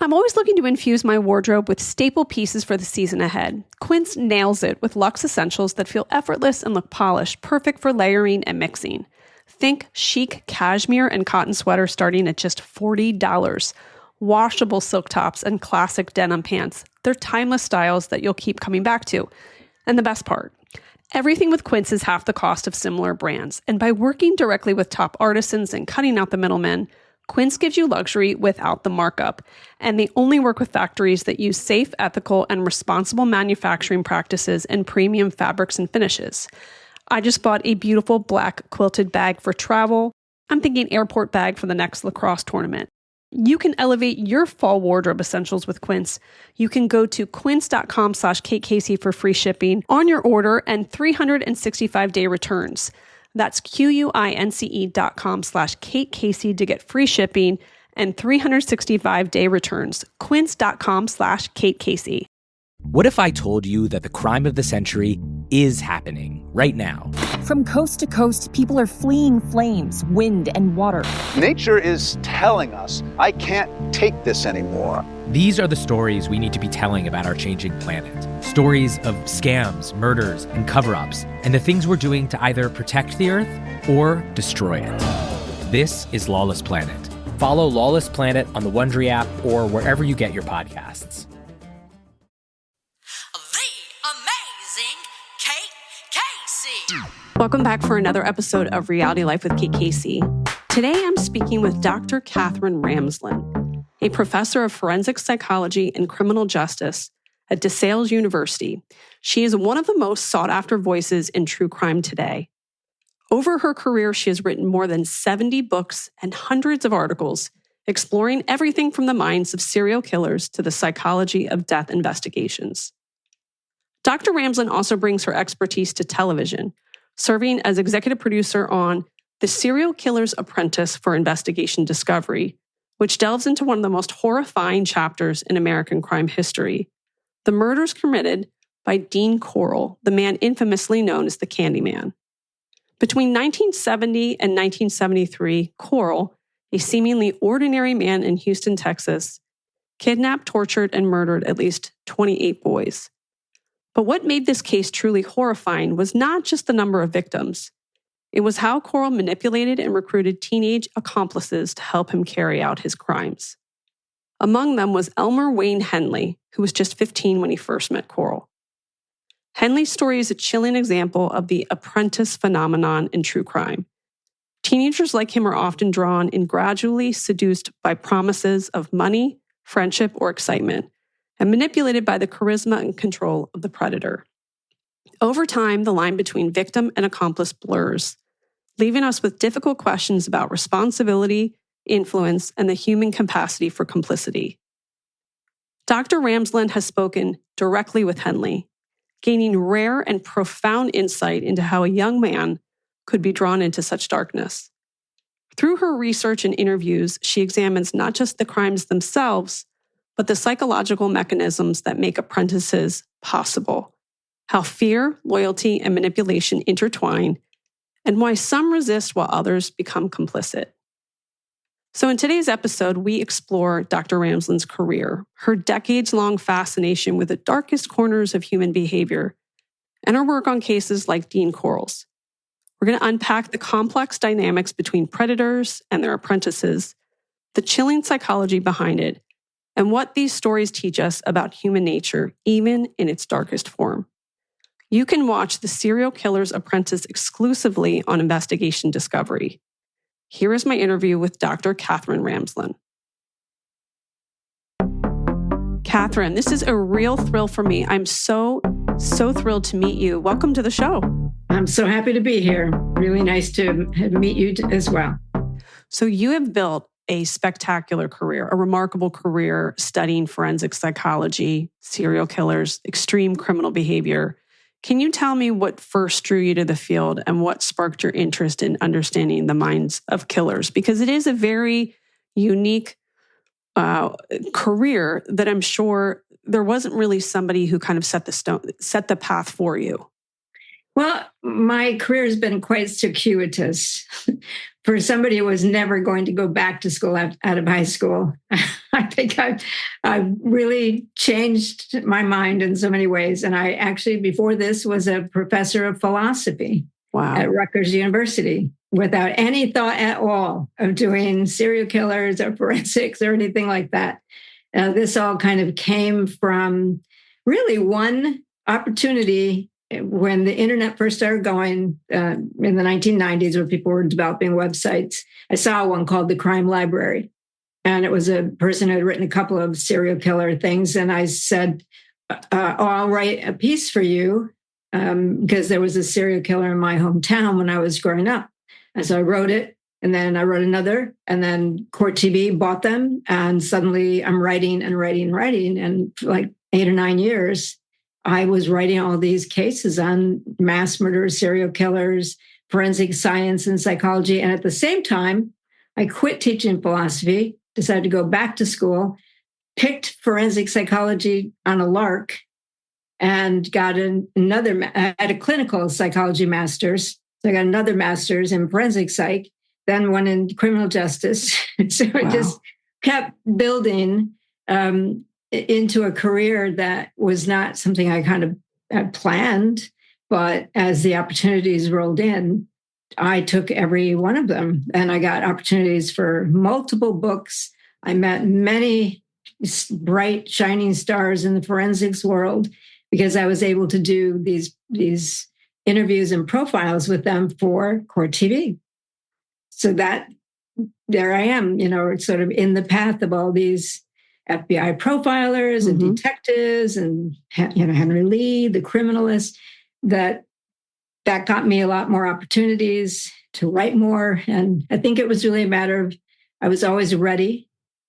I'm always looking to infuse my wardrobe with staple pieces for the season ahead. Quince nails it with luxe essentials that feel effortless and look polished, perfect for layering and mixing. Think chic cashmere and cotton sweaters starting at just $40. Washable silk tops and classic denim pants. They're timeless styles that you'll keep coming back to. And the best part, everything with Quince is half the cost of similar brands. And by working directly with top artisans and cutting out the middlemen, Quince gives you luxury without the markup, and they only work with factories that use safe, ethical, and responsible manufacturing practices and premium fabrics and finishes. I just bought a beautiful black quilted bag for travel. I'm thinking airport bag for the next lacrosse tournament. You can elevate your fall wardrobe essentials with Quince. You can go to quince.com/KateCasey for free shipping on your order and 365-day returns. That's QUINCE.com/KateCasey to get free shipping and 365-day returns. Quince.com/KateCasey. What if I told you that the crime of the century is happening right now? From coast to coast, people are fleeing flames, wind, and water. Nature is telling us, I can't take this anymore. These are the stories we need to be telling about our changing planet. Stories of scams, murders, and cover-ups, and the things we're doing to either protect the Earth or destroy it. This is Lawless Planet. Follow Lawless Planet on the Wondery app or wherever you get your podcasts. Welcome back for another episode of Reality Life with Kate Casey. Today I'm speaking with Dr. Katherine Ramsland, a professor of forensic psychology and criminal justice at DeSales University. She is one of the most sought-after voices in true crime today. Over her career, she has written more than 70 books and hundreds of articles exploring everything from the minds of serial killers to the psychology of death investigations. Dr. Ramsland also brings her expertise to television, serving as executive producer on The Serial Killer's Apprentice for Investigation Discovery, which delves into one of the most horrifying chapters in American crime history, the murders committed by Dean Corll, the man infamously known as the Candyman. Between 1970 and 1973, Corll, a seemingly ordinary man in Houston, Texas, kidnapped, tortured, and murdered at least 28 boys. But what made this case truly horrifying was not just the number of victims. It was how Corll manipulated and recruited teenage accomplices to help him carry out his crimes. Among them was Elmer Wayne Henley, who was just 15 when he first met Corll. Henley's story is a chilling example of the apprentice phenomenon in true crime. Teenagers like him are often drawn and gradually seduced by promises of money, friendship, or excitement, and manipulated by the charisma and control of the predator. Over time, the line between victim and accomplice blurs, leaving us with difficult questions about responsibility, influence, and the human capacity for complicity. Dr. Ramsland has spoken directly with Henley, gaining rare and profound insight into how a young man could be drawn into such darkness. Through her research and interviews, she examines not just the crimes themselves, but the psychological mechanisms that make apprentices possible, how fear, loyalty, and manipulation intertwine, and why some resist while others become complicit. So in today's episode, we explore Dr. Ramsland's career, her decades-long fascination with the darkest corners of human behavior, and her work on cases like Dean Corll's. We're going to unpack the complex dynamics between predators and their apprentices, the chilling psychology behind it, and what these stories teach us about human nature, even in its darkest form. You can watch The Serial Killer's Apprentice exclusively on Investigation Discovery. Here is my interview with Dr. Katherine Ramsland. Katherine, this is a real thrill for me. I'm so thrilled to meet you. Welcome to the show. I'm so happy to be here. Really nice to meet you as well. So you have built a spectacular career, a remarkable career studying forensic psychology, serial killers, extreme criminal behavior. Can you tell me what first drew you to the field and what sparked your interest in understanding the minds of killers? Because it is a very unique career that I'm sure there wasn't really somebody who kind of set the path for you. Well, my career has been quite circuitous. For somebody who was never going to go back to school out of high school, I think I've really changed my mind in so many ways. And I actually, before this, was a professor of philosophy at Rutgers University without any thought at all of doing serial killers or forensics or anything like that. This all kind of came from really one opportunity when the internet first started going in the 1990s, when people were developing websites. I saw one called the Crime Library, and it was a person who had written a couple of serial killer things. And I said, I'll write a piece for you because there was a serial killer in my hometown when I was growing up. And so I wrote it, and then I wrote another, and then Court TV bought them. And suddenly I'm writing and writing and writing. And for like 8 or 9 years, I was writing all these cases on mass murderers, serial killers, forensic science and psychology. And at the same time, I quit teaching philosophy, decided to go back to school, picked forensic psychology on a lark, and got I had a clinical psychology master's. So I got another master's in forensic psych, then one in criminal justice. So it just kept building into a career that was not something I kind of had planned, but as the opportunities rolled in, I took every one of them, and I got opportunities for multiple books. I met many bright, shining stars in the forensics world because I was able to do these interviews and profiles with them for Court TV. So that there I am, sort of in the path of all these FBI profilers and detectives and, Henry Lee, the criminalist, that got me a lot more opportunities to write more. And I think it was really a matter of, I was always ready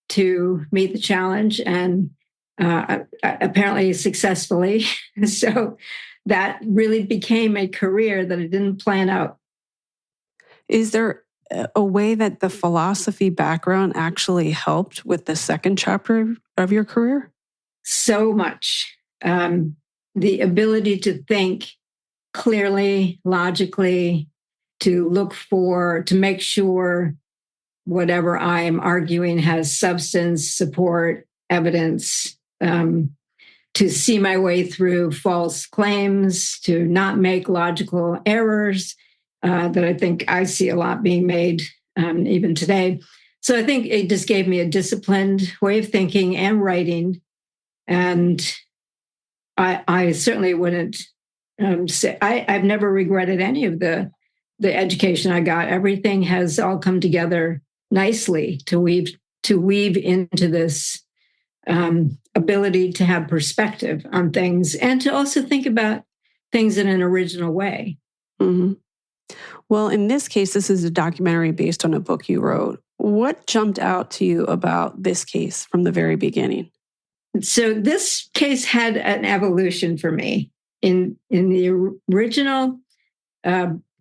to meet the challenge, and apparently successfully. So that really became a career that I didn't plan out. Is there a way that the philosophy background actually helped with the second chapter of your career? So much. The ability to think clearly, logically, to make sure whatever I am arguing has substance, support, evidence, to see my way through false claims, to not make logical errors that I think I see a lot being made even today. So I think it just gave me a disciplined way of thinking and writing. And I certainly wouldn't say, I've never regretted any of the education I got. Everything has all come together nicely to weave into this ability to have perspective on things and to also think about things in an original way. Mm-hmm. Well, in this case, this is a documentary based on a book you wrote. What jumped out to you about this case from the very beginning? So this case had an evolution for me. In the original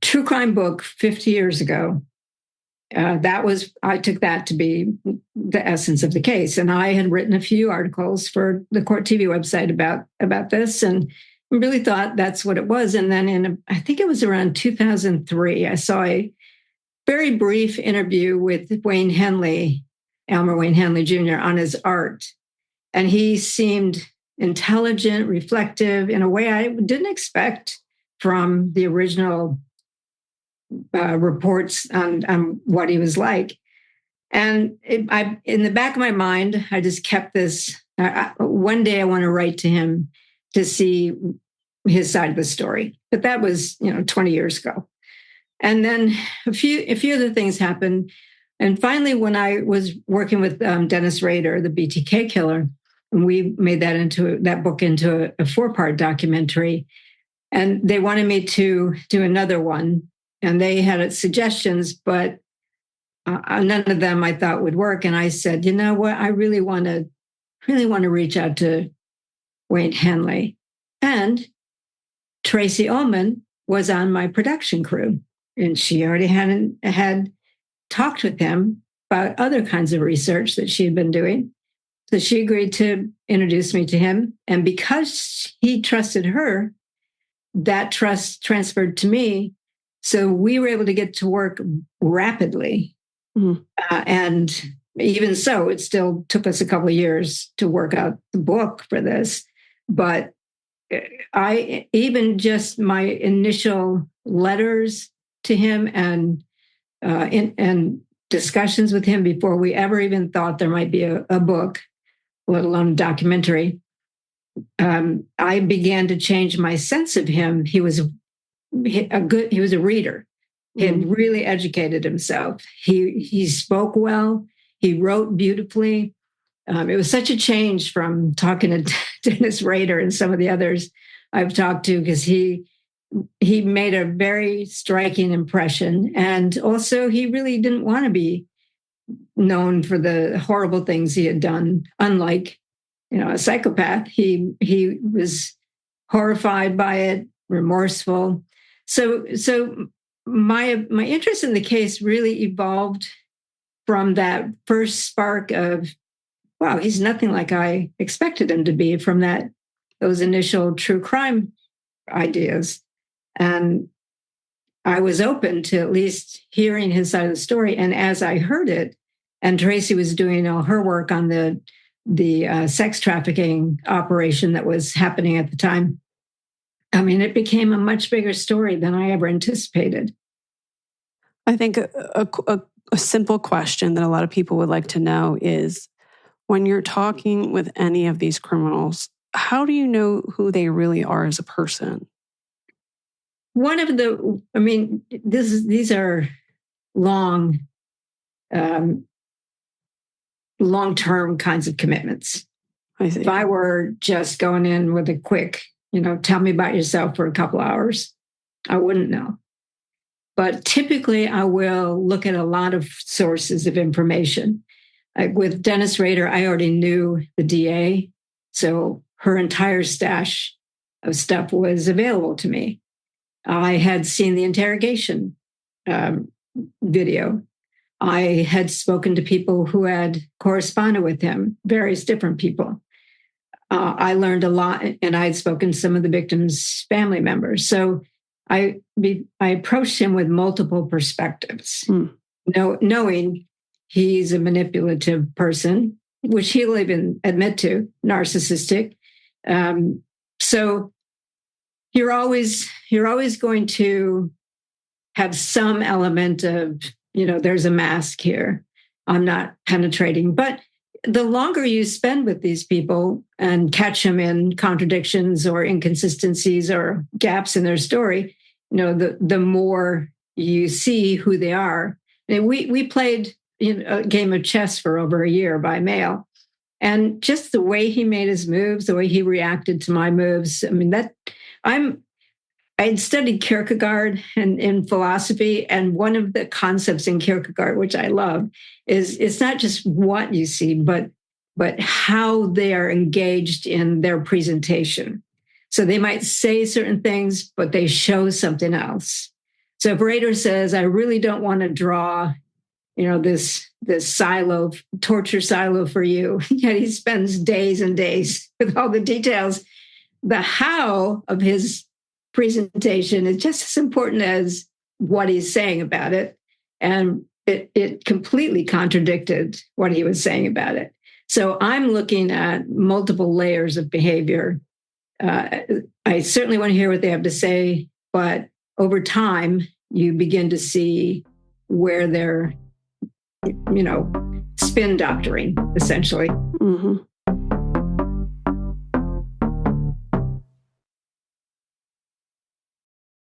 true crime book 50 years ago, I took that to be the essence of the case. And I had written a few articles for the Court TV website about this, and really thought that's what it was. And then I think it was around 2003, I saw a very brief interview with Wayne Henley, Elmer Wayne Henley Jr., on his art. And he seemed intelligent, reflective in a way I didn't expect from the original reports on what he was like. And in the back of my mind, I just kept this. One day I want to write to him to see his side of the story. But that was, 20 years ago. And then a few other things happened. And finally, when I was working with Dennis Rader, the BTK killer, and we made that book into a 4-part documentary, and they wanted me to do another one. And they had suggestions, but none of them I thought would work. And I said, you know what? I really want to reach out to Wayne Henley. And Tracy Ullman was on my production crew, and she already had talked with him about other kinds of research that she had been doing. So she agreed to introduce me to him. And because he trusted her, that trust transferred to me. So we were able to get to work rapidly. Mm-hmm. And even so, it still took us a couple of years to work out the book for this. But even just my initial letters to him and discussions with him before we ever even thought there might be a book, let alone a documentary, I began to change my sense of him. He was a reader. He had really educated himself. He spoke well. He wrote beautifully. It was such a change from talking to Dennis Rader and some of the others I've talked to, because he made a very striking impression. And also, he really didn't want to be known for the horrible things he had done. Unlike, a psychopath, he was horrified by it, remorseful. So my interest in the case really evolved from that first spark of, wow, he's nothing like I expected him to be, from those initial true crime ideas. And I was open to at least hearing his side of the story. And as I heard it, and Tracy was doing all her work on the sex trafficking operation that was happening at the time, I mean, it became a much bigger story than I ever anticipated. I think a simple question that a lot of people would like to know is, when you're talking with any of these criminals, how do you know who they really are as a person? These are long-term kinds of commitments. I see. If I were just going in with a quick, tell me about yourself for a couple hours, I wouldn't know. But typically, I will look at a lot of sources of information. With Dennis Rader, I already knew the DA, so her entire stash of stuff was available to me. I had seen the interrogation video. I had spoken to people who had corresponded with him, various different people. I learned a lot, and I had spoken to some of the victims' family members. So I approached him with multiple perspectives, knowing he's a manipulative person, which he'll even admit to, narcissistic. So you're always going to have some element of, there's a mask here. I'm not penetrating. But the longer you spend with these people and catch them in contradictions or inconsistencies or gaps in their story, the more you see who they are. And we played a game of chess for over a year by mail. And just the way he made his moves, the way he reacted to my moves, I'd studied Kierkegaard in philosophy, and one of the concepts in Kierkegaard, which I love, is it's not just what you see, but how they are engaged in their presentation. So they might say certain things, but they show something else. So if Rader says, I really don't want to draw, this silo, torture silo for you, yet he spends days and days with all the details, the how of his presentation is just as important as what he's saying about it. And it completely contradicted what he was saying about it. So I'm looking at multiple layers of behavior. I certainly want to hear what they have to say, but over time, you begin to see where they're, spin doctoring, essentially. Mm-hmm.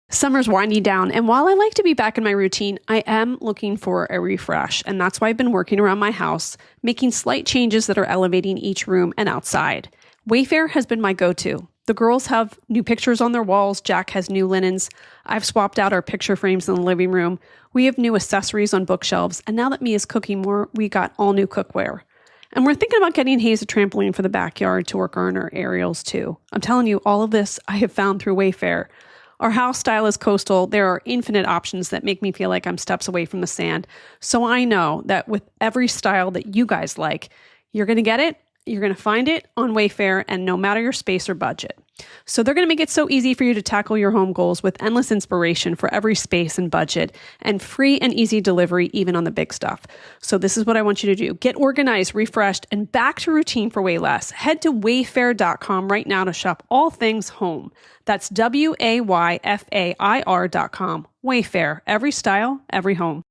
Summer's winding down, and while I like to be back in my routine, I am looking for a refresh, and that's why I've been working around my house, making slight changes that are elevating each room and outside. Wayfair has been my go-to. The girls have new pictures on their walls, Jack has new linens, I've swapped out our picture frames in the living room, we have new accessories on bookshelves, and now that Mia's cooking more, we got all new cookware. And we're thinking about getting Hayes a trampoline for the backyard to work on our aerials too. I'm telling you, all of this I have found through Wayfair. Our house style is coastal. There are infinite options that make me feel like I'm steps away from the sand. So I know that with every style that you guys like, you're going to get it You're going to find it on Wayfair and no matter your space or budget. So they're going to make it so easy for you to tackle your home goals with endless inspiration for every space and budget and free and easy delivery even on the big stuff. So this is what I want you to do. Get organized, refreshed, and back to routine for way less. Head to wayfair.com right now to shop all things home. That's WAYFAIR.com. Wayfair, every style, every home.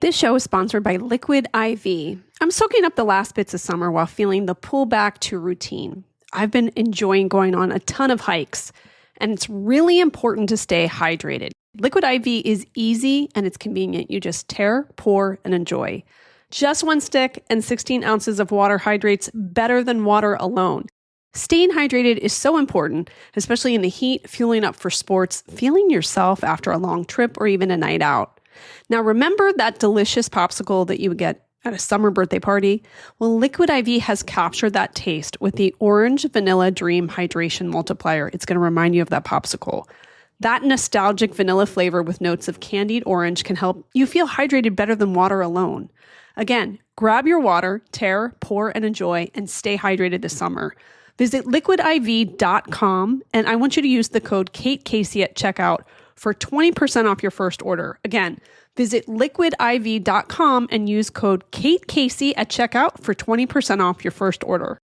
This show is sponsored by Liquid IV. I'm soaking up the last bits of summer while feeling the pullback to routine. I've been enjoying going on a ton of hikes, and it's really important to stay hydrated. Liquid IV is easy and it's convenient. You just tear, pour, and enjoy. Just one stick and 16 ounces of water hydrates better than water alone. Staying hydrated is so important, especially in the heat, fueling up for sports, feeling yourself after a long trip or even a night out. Now, remember that delicious popsicle that you would get at a summer birthday party? Well, Liquid IV has captured that taste with the Orange Vanilla Dream Hydration Multiplier. It's going to remind you of that popsicle. That nostalgic vanilla flavor with notes of candied orange can help you feel hydrated better than water alone. Again, grab your water, tear, pour, and enjoy, and stay hydrated this summer. Visit liquidiv.com, and I want you to use the code Kate Casey at checkout for 20% off your first order. Again, visit liquidiv.com and use code Kate Casey at checkout for 20% off your first order.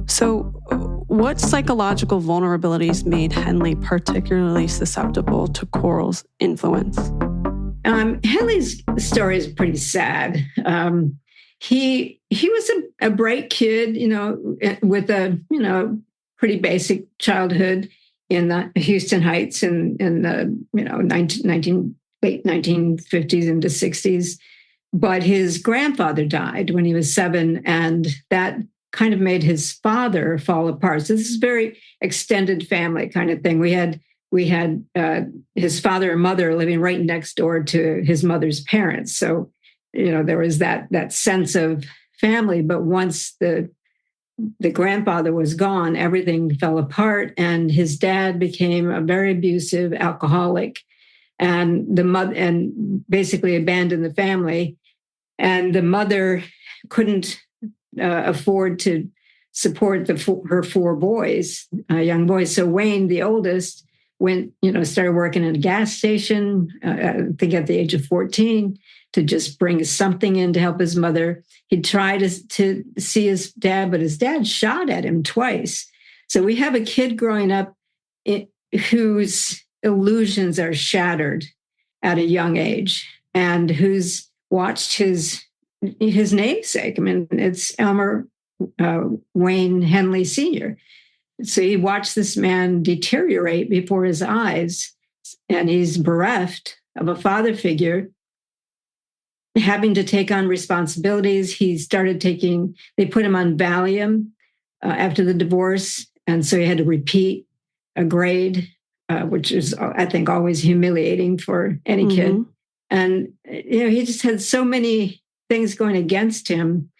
So, what psychological vulnerabilities made Henley particularly susceptible to Corll's influence? Henley's story is pretty sad. He was a bright kid, with a pretty basic childhood in the Houston Heights in the late 1950s into 60s. But his grandfather died when he was 7, and that kind of made his father fall apart. So this is very extended family kind of thing. We had his father and mother living right next door to his mother's parents. So, there was that sense of family. But once the grandfather was gone, everything fell apart, and his dad became a very abusive alcoholic, and the mother basically abandoned the family, and the mother couldn't afford to support her 4 boys, young boys. So Wayne, the oldest, started working at a gas station, I think at the age of 14, to just bring something in to help his mother. He tried to see his dad, but his dad shot at him twice. So we have a kid growing up whose illusions are shattered at a young age, and who's watched his namesake. I mean, it's Elmer Wayne Henley Sr. So he watched this man deteriorate before his eyes, and he's bereft of a father figure, having to take on responsibilities. He started they put him on Valium after the divorce. And so he had to repeat a grade, which is, I think, always humiliating for any kid. And, he just had so many things going against him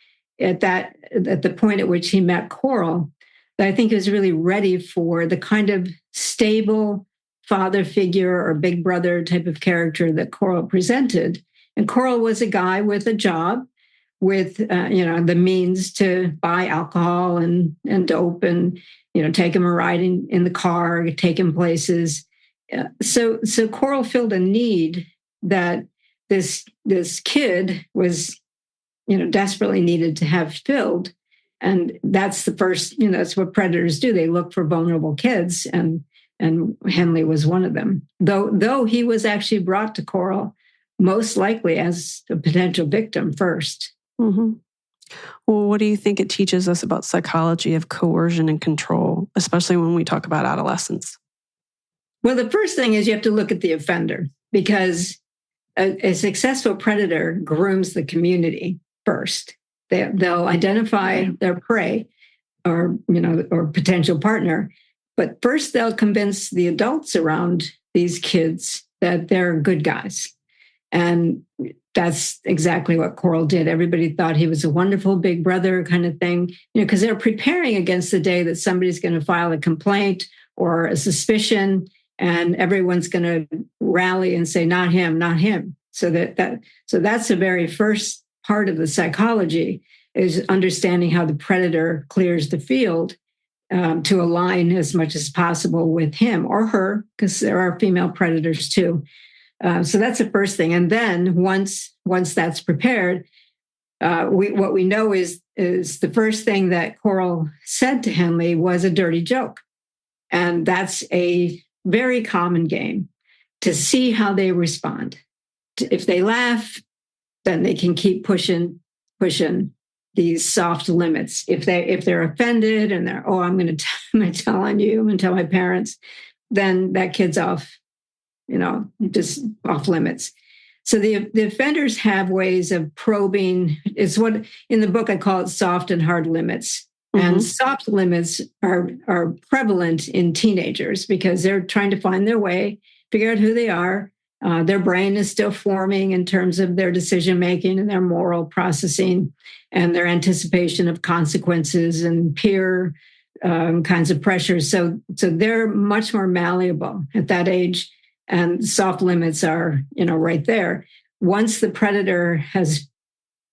at the point at which he met Corll, that I think he was really ready for the kind of stable father figure or big brother type of character that Corll presented. And Corll was a guy with a job, with the means to buy alcohol and dope, and take him a ride in the car, take him places. So Corll filled a need that this kid was desperately needed to have filled. And that's the first, that's what predators do. They look for vulnerable kids, and Henley was one of them. Though he was actually brought to Corll most likely as a potential victim first. Mm-hmm. Well, what do you think it teaches us about psychology of coercion and control, especially when we talk about adolescence? Well, the first thing is you have to look at the offender, because a successful predator grooms the community first. They'll identify their prey or potential partner, but first they'll convince the adults around these kids that they're good guys. And that's exactly what Corll did. Everybody thought he was a wonderful big brother kind of thing, because they're preparing against the day that somebody's going to file a complaint or a suspicion, and everyone's going to rally and say, not him, not him. So that's the very first part of the psychology is understanding how the predator clears the field to align as much as possible with him or her, because there are female predators too. So that's the first thing. And then once that's prepared, what we know is the first thing that Corll said to Henley was a dirty joke. And that's a very common game to see how they respond. If they laugh, then they can keep pushing these soft limits. If they're offended and they're, I'm going to tell on you, I'm going to tell my parents, then that kid's off, just off limits. So the offenders have ways of probing. It's what in the book I call it soft and hard limits. Mm-hmm. And soft limits are prevalent in teenagers because they're trying to find their way, figure out who they are. Their brain is still forming in terms of their decision-making and their moral processing and their anticipation of consequences and peer kinds of pressures. So they're much more malleable at that age. And soft limits are, right there. Once the predator has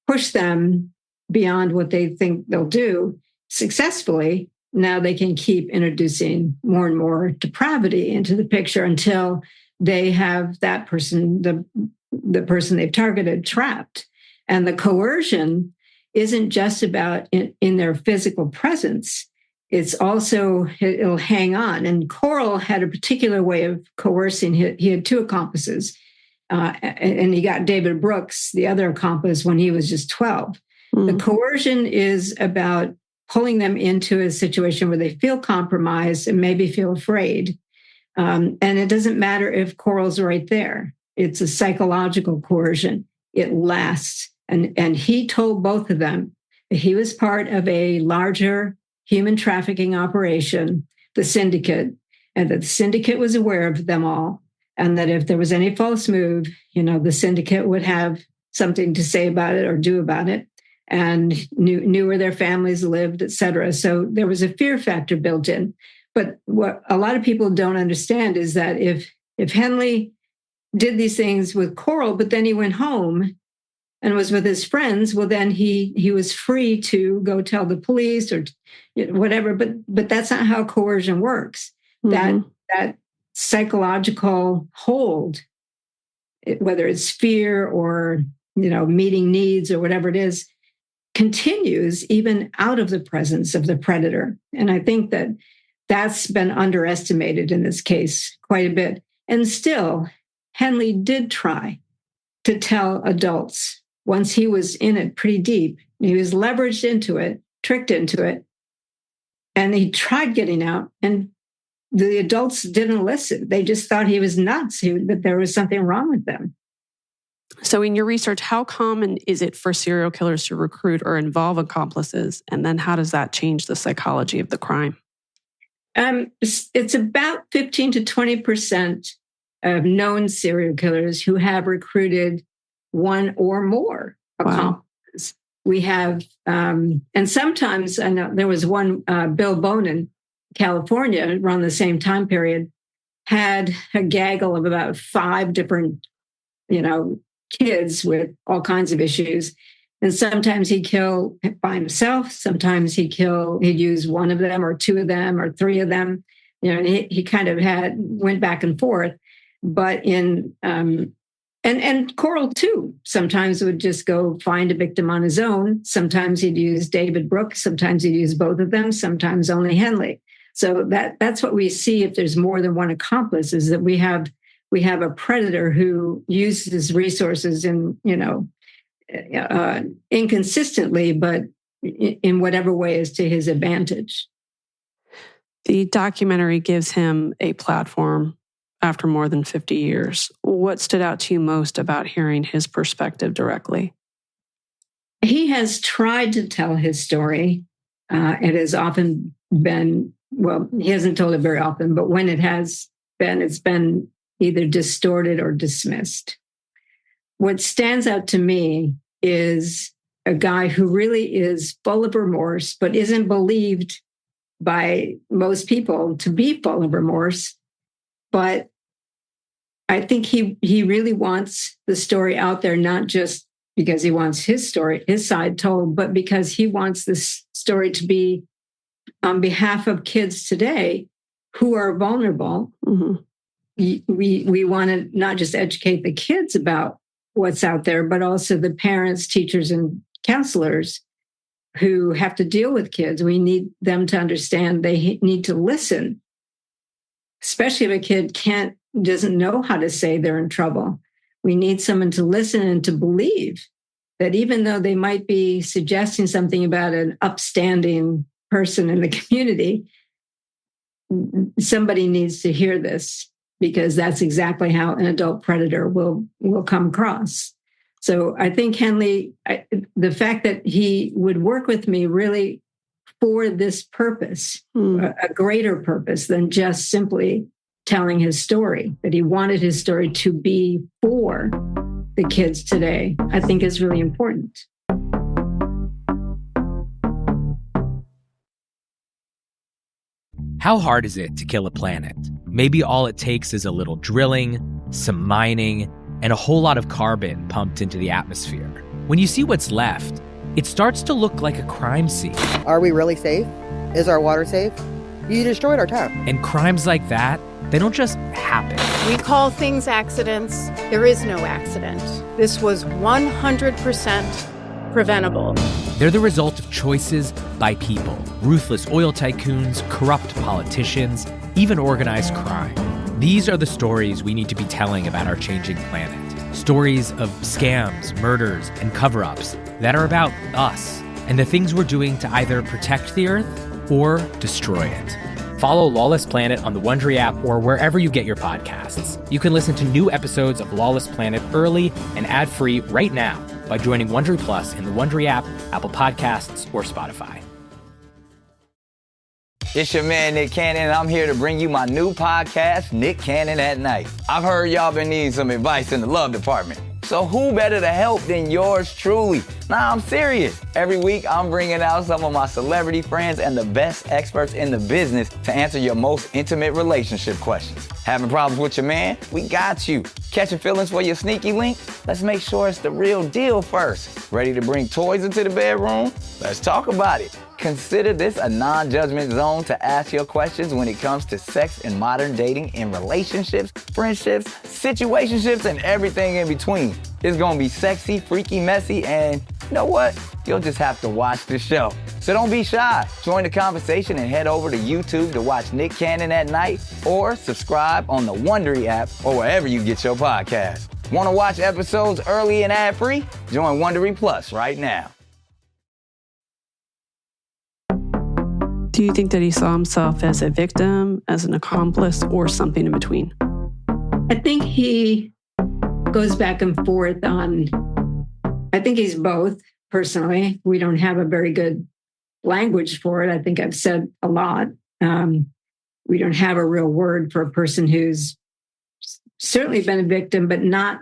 pushed them beyond what they think they'll do successfully, now they can keep introducing more and more depravity into the picture until they have that person, the person they've targeted, trapped. And the coercion isn't just about in their physical presence. It's also, it'll hang on. And Corll had a particular way of coercing. He had two accomplices. And he got David Brooks, the other accomplice, when he was just 12. Mm. The coercion is about pulling them into a situation where they feel compromised and maybe feel afraid. And it doesn't matter if Corll's right there. It's a psychological coercion. It lasts. And he told both of them that he was part of a larger human trafficking operation, the syndicate, and that the syndicate was aware of them all. And that if there was any false move, the syndicate would have something to say about it or do about it, and knew where their families lived, et cetera. So there was a fear factor built in. But what a lot of people don't understand is that if Henley did these things with Corll, but then he went home and was with his friends, well, then he was free to go tell the police or whatever. But that's not how coercion works. Mm-hmm. That psychological hold, whether it's fear or meeting needs or whatever it is, continues even out of the presence of the predator. And I think that's been underestimated in this case quite a bit. And still, Henley did try to tell adults once he was in it pretty deep. He was leveraged into it, tricked into it, and he tried getting out, and the adults didn't listen. They just thought he was nuts, that there was something wrong with them. So in your research, how common is it for serial killers to recruit or involve accomplices? And then how does that change the psychology of the crime? It's about 15 to 20% of known serial killers who have recruited one or more accomplices. Wow. We have, and sometimes, I know there was one, Bill Bonin, California, around the same time period, had a gaggle of about 5 different, kids with all kinds of issues. And sometimes he'd kill by himself. Sometimes he'd use one of them or 2 of them or 3 of them. And he kind of went back and forth. But and Corll too, sometimes would just go find a victim on his own. Sometimes he'd use David Brooks. Sometimes he'd use both of them. Sometimes only Henley. So that's what we see if there's more than one accomplice, is that we have a predator who uses resources in, inconsistently, but in whatever way is to his advantage. The documentary gives him a platform after more than 50 years. What stood out to you most about hearing his perspective directly? He has tried to tell his story. It has often been, he hasn't told it very often, but when it has been, it's been either distorted or dismissed. What stands out to me is a guy who really is full of remorse, but isn't believed by most people to be full of remorse. But I think he really wants the story out there, not just because he wants his story, his side told, but because he wants this story to be on behalf of kids today who are vulnerable. Mm-hmm. We want to not just educate the kids about what's out there, but also the parents, teachers, and counselors who have to deal with kids. We need them to understand they need to listen, especially if a kid doesn't know how to say they're in trouble. We need someone to listen and to believe that even though they might be suggesting something about an upstanding person in the community, somebody needs to hear this, because that's exactly how an adult predator will come across. So I think Henley, the fact that he would work with me really for this purpose, a greater purpose than just simply telling his story, that he wanted his story to be for the kids today, I think is really important. How hard is it to kill a planet? Maybe all it takes is a little drilling, some mining, and a whole lot of carbon pumped into the atmosphere. When you see what's left, it starts to look like a crime scene. Are we really safe? Is our water safe? You destroyed our town. And crimes like that, they don't just happen. We call things accidents. There is no accident. This was 100% preventable. They're the result of choices by people. Ruthless oil tycoons, corrupt politicians, even organized crime. These are the stories we need to be telling about our changing planet. Stories of scams, murders, and cover-ups that are about us and the things we're doing to either protect the Earth or destroy it. Follow Lawless Planet on the Wondery app or wherever you get your podcasts. You can listen to new episodes of Lawless Planet early and ad-free right now by joining Wondery Plus in the Wondery app, Apple Podcasts, or Spotify. It's your man, Nick Cannon, and I'm here to bring you my new podcast, Nick Cannon at Night. I've heard y'all been needing some advice in the love department. So who better to help than yours truly? Nah, I'm serious. Every week, I'm bringing out some of my celebrity friends and the best experts in the business to answer your most intimate relationship questions. Having problems with your man? We got you. Catching feelings for your sneaky link? Let's make sure it's the real deal first. Ready to bring toys into the bedroom? Let's talk about it. Consider this a non-judgment zone to ask your questions when it comes to sex and modern dating in relationships, friendships, situationships, and everything in between. It's gonna be sexy, freaky, messy, and you know what? You'll just have to watch the show. So don't be shy. Join the conversation and head over to YouTube to watch Nick Cannon at Night, or subscribe on the Wondery app or wherever you get your podcasts. Want to watch episodes early and ad-free? Join Wondery Plus right now. Do you think that he saw himself as a victim, as an accomplice, or something in between? I think he goes back and forth on, I think he's both, personally. We don't have a very good language for it. I think I've said a lot. We don't have a real word for a person who's certainly been a victim, but not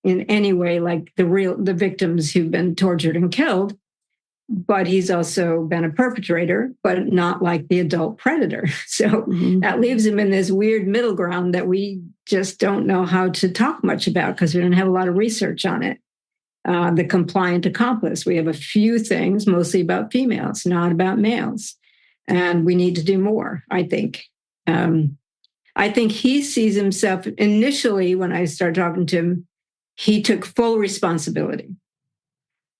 in any way like the victims who've been tortured and killed. But he's also been a perpetrator, but not like the adult predator. So that leaves him in this weird middle ground that we just don't know how to talk much about because we don't have a lot of research on it. The compliant accomplice. We have a few things, mostly about females, not about males. And we need to do more, I think. I think he sees himself initially, when I started talking to him, he took full responsibility.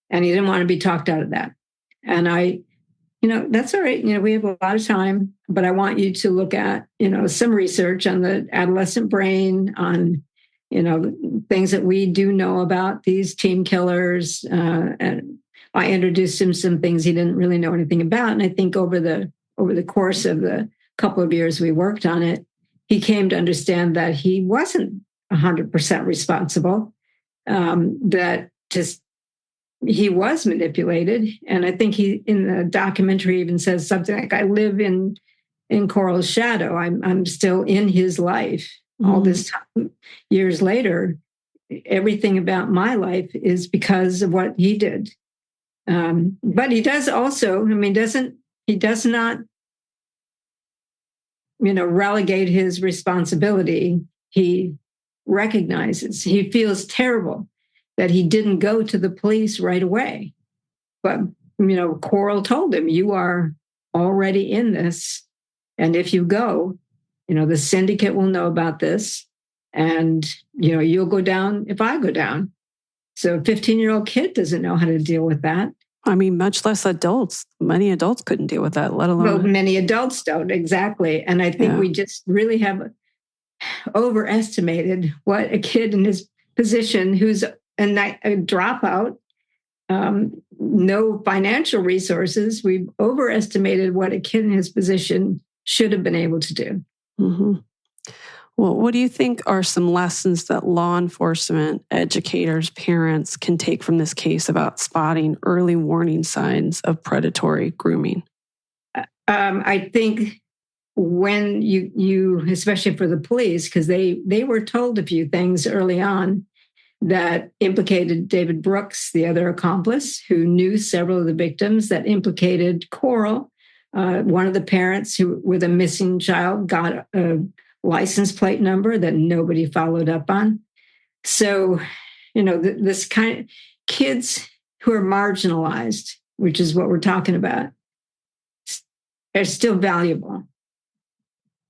And he didn't want to be talked out of that. And that's all right. We have a lot of time, but I want you to look at, some research on the adolescent brain, on, things that we do know about these teen killers. And I introduced him some things he didn't really know anything about. And I think over the course of the couple of years we worked on it, he came to understand that he wasn't 100% responsible, that just he was manipulated. And I think he, in the documentary, even says something like, I live in Corll's shadow. I'm still in his life. All this time, years later, everything about my life is because of what he did. But he does also, he does not, relegate his responsibility. He recognizes, he feels terrible. that he didn't go to the police right away. But, Corll told him, you are already in this. And if you go, the syndicate will know about this. And, you'll go down if I go down. So a 15-year-old kid doesn't know how to deal with that. I mean, much less adults. Many adults couldn't deal with that, let alone... Well, many adults don't, exactly. And I think we just really have overestimated what a kid in his position who's a dropout, no financial resources, we've overestimated what a kid in his position should have been able to do. Mm-hmm. Well, what do you think are some lessons that law enforcement, educators, parents can take from this case about spotting early warning signs of predatory grooming? I think when you especially for the police, because they were told a few things early on that implicated David Brooks, the other accomplice, who knew several of the victims, that implicated Corll, one of the parents who, with a missing child, got a license plate number that nobody followed up on. So, this kind of kids who are marginalized, which is what we're talking about, are still valuable.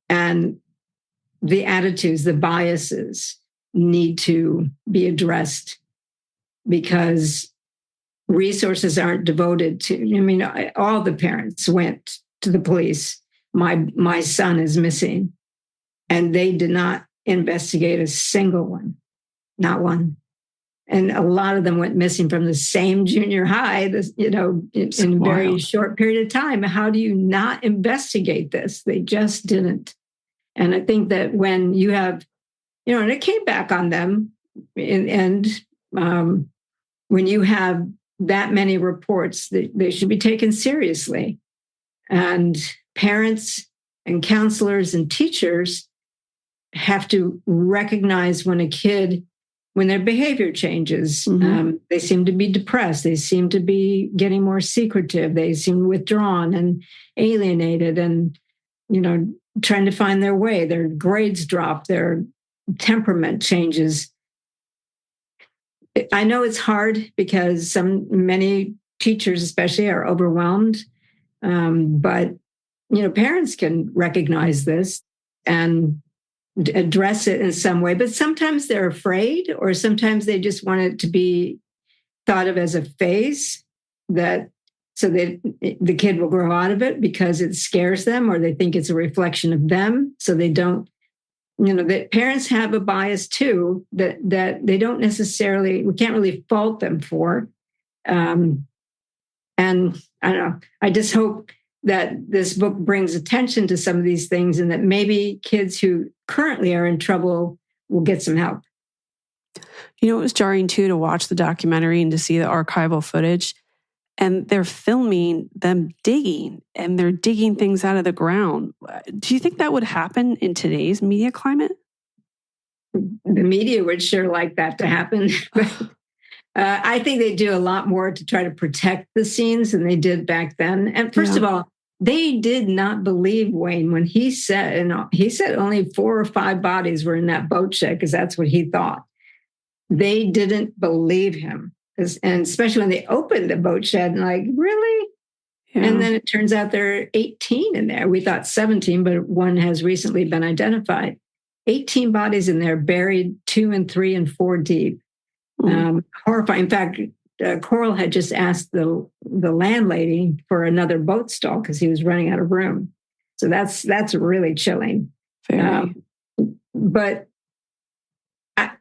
And the attitudes, the biases need to be addressed because resources aren't devoted to, all the parents went to the police. My son is missing. And they did not investigate a single one, not one. And a lot of them went missing from the same junior high, in a very short period of time. How do you not investigate this? They just didn't. And I think that when you have, and it came back on them, and when you have that many reports, they should be taken seriously. And parents and counselors and teachers have to recognize when their behavior changes. Mm-hmm. They seem to be depressed. They seem to be getting more secretive. They seem withdrawn and alienated and, trying to find their way. Their grades drop. Their temperament changes. I know it's hard because many teachers especially are overwhelmed. But, parents can recognize this and address it in some way, but sometimes they're afraid, or sometimes they just want it to be thought of as a phase so that the kid will grow out of it because it scares them, or they think it's a reflection of them. So they don't, that parents have a bias too, that they don't necessarily, we can't really fault them for. And I don't know, I just hope that this book brings attention to some of these things and that maybe kids who currently are in trouble will get some help. It was jarring too to watch the documentary and to see the archival footage. And they're filming them digging, and they're digging things out of the ground. Do you think that would happen in today's media climate? The media would sure like that to happen. I think they do a lot more to try to protect the scenes than they did back then. And first of all, they did not believe Wayne when he said only 4 or 5 bodies were in that boat shed because that's what he thought. They didn't believe him. And especially when they opened the boat shed and like, really? Yeah. And then it turns out there are 18 in there. We thought 17, but one has recently been identified. 18 bodies in there, buried 2 and 3 and 4 deep. Horrifying. In fact, Corll had just asked the landlady for another boat stall because he was running out of room. So that's really chilling. But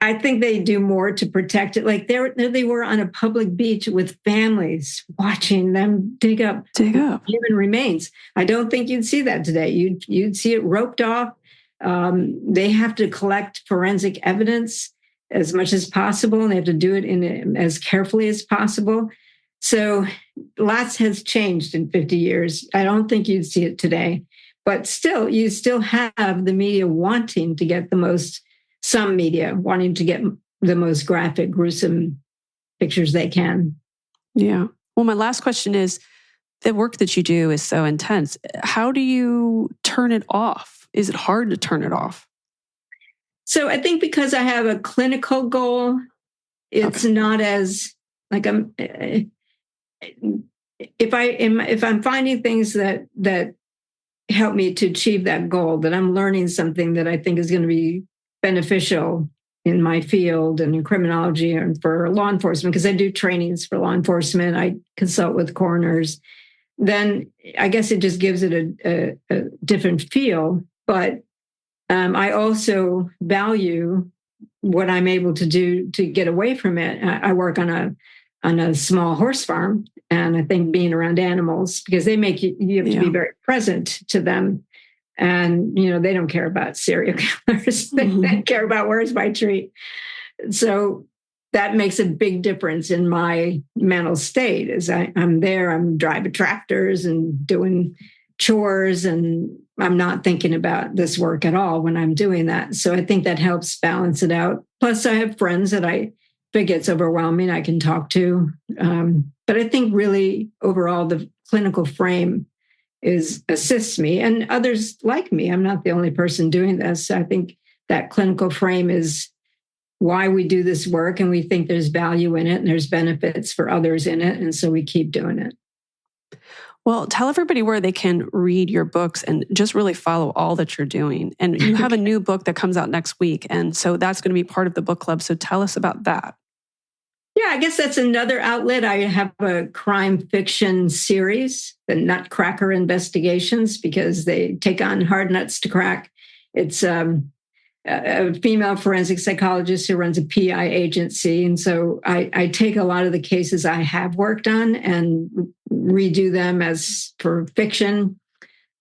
I think they do more to protect it. Like they were on a public beach with families watching them dig up human remains. I don't think you'd see that today. You'd see it roped off. They have to collect forensic evidence as much as possible, and they have to do it as carefully as possible. So lots has changed in 50 years. I don't think you'd see it today. But still, you still have the media wanting to get some media wanting to get the most graphic, gruesome pictures they can. Yeah. Well, my last question is, the work that you do is so intense. How do you turn it off? Is it hard to turn it off? So I think because I have a clinical goal it's not as like if I'm finding things that help me to achieve that goal, that I'm learning something that I think is going to be beneficial in my field and in criminology and for law enforcement, because I do trainings for law enforcement, I consult with coroners, then I guess it just gives it a different feel. But I also value what I'm able to do to get away from it. I work on a small horse farm, and I think being around animals, because they make you have to be very present to them. And, they don't care about serial killers. They care about where's my treat. So that makes a big difference in my mental state as I'm there, I'm driving tractors and doing chores, and I'm not thinking about this work at all when I'm doing that. So I think that helps balance it out. Plus I have friends that if it gets overwhelming, I can talk to. But I think really overall, the clinical frame assists me and others like me. I'm not the only person doing this. I think that clinical frame is why we do this work, and we think there's value in it and there's benefits for others in it. And so we keep doing it. Well, tell everybody where they can read your books and just really follow all that you're doing. And you have a new book that comes out next week. And so that's going to be part of the book club. So tell us about that. Yeah, I guess that's another outlet. I have a crime fiction series, the Nutcracker Investigations, because they take on hard nuts to crack. It's a female forensic psychologist who runs a PI agency. And so I take a lot of the cases I have worked on and redo them as for fiction.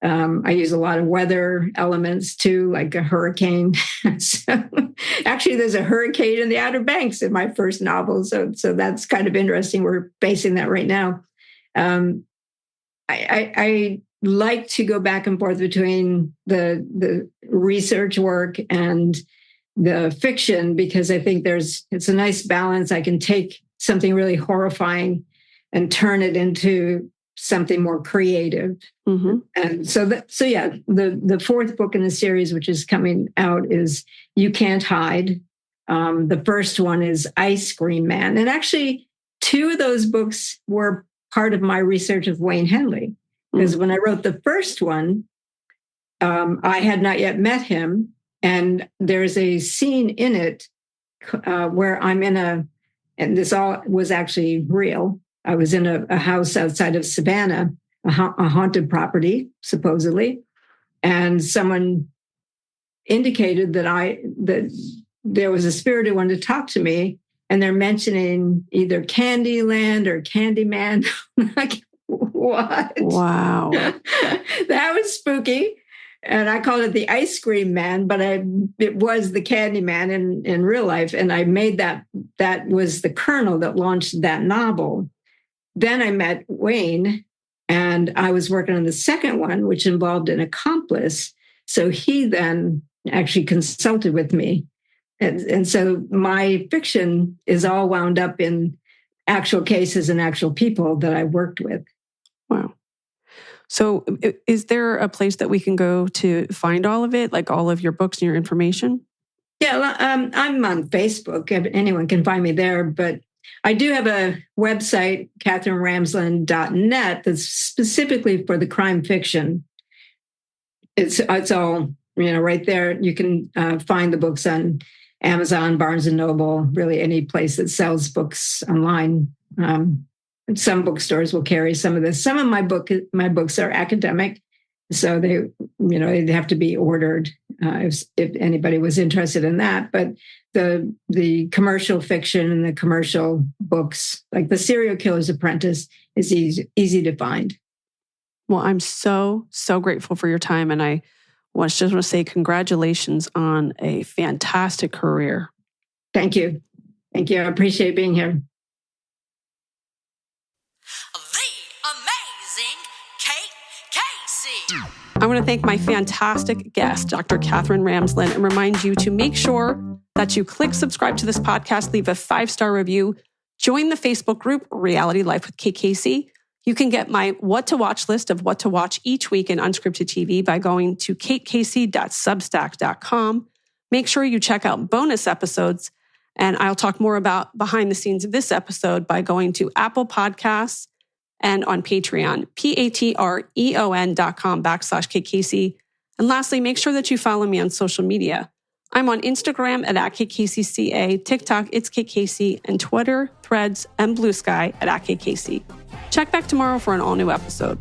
I use a lot of weather elements too, like a hurricane. So actually, there's a hurricane in the Outer Banks in my first novel. So that's kind of interesting. We're facing that right now. I like to go back and forth between the research work and the fiction, because I think it's a nice balance. I can take something really horrifying and turn it into something more creative. Mm-hmm. And the fourth book in the series, which is coming out, is You Can't Hide. The first one is Ice Cream Man. And actually, two of those books were part of my research of Wayne Henley. Because when I wrote the first one, I had not yet met him. And there's a scene in it where I'm and this all was actually real. I was in a house outside of Savannah, a haunted property, supposedly. And someone indicated that there was a spirit who wanted to talk to me. And they're mentioning either Candyland or Candyman. Like, what? Wow. That was spooky. And I called it the Ice Cream Man, but it was the Candyman in real life. And I made that was the kernel that launched that novel. Then I met Wayne, and I was working on the second one, which involved an accomplice. So he then actually consulted with me. And so my fiction is all wound up in actual cases and actual people that I worked with. Wow. So is there a place that we can go to find all of it, like all of your books and your information? Yeah, I'm on Facebook. Anyone can find me there. But I do have a website, KatherineRamsland.net, that's specifically for the crime fiction. It's all, right there. You can find the books on Amazon, Barnes & Noble, really any place that sells books online. Some bookstores will carry some of this. Some of my books are academic, so they'd have to be ordered if anybody was interested in that. But the commercial fiction and the commercial books, like the Serial Killer's Apprentice, is easy to find. Well, I'm so grateful for your time, and I just want to say congratulations on a fantastic career. Thank you. I appreciate being here. I want to thank my fantastic guest, Dr. Katherine Ramsland, and remind you to make sure that you click subscribe to this podcast, leave a 5-star review, join the Facebook group, Reality Life with KKC. You can get my what to watch list of what to watch each week in unscripted TV by going to katecasey.substack.com. Make sure you check out bonus episodes And I'll talk more about behind the scenes of this episode by going to Apple Podcasts and on Patreon, patreon.com/KCasey. And lastly, make sure that you follow me on social media. I'm on Instagram at @KCaseyCA, TikTok, it's KCasey, and Twitter, Threads, and Blue Sky at @KCasey. Check back tomorrow for an all-new episode.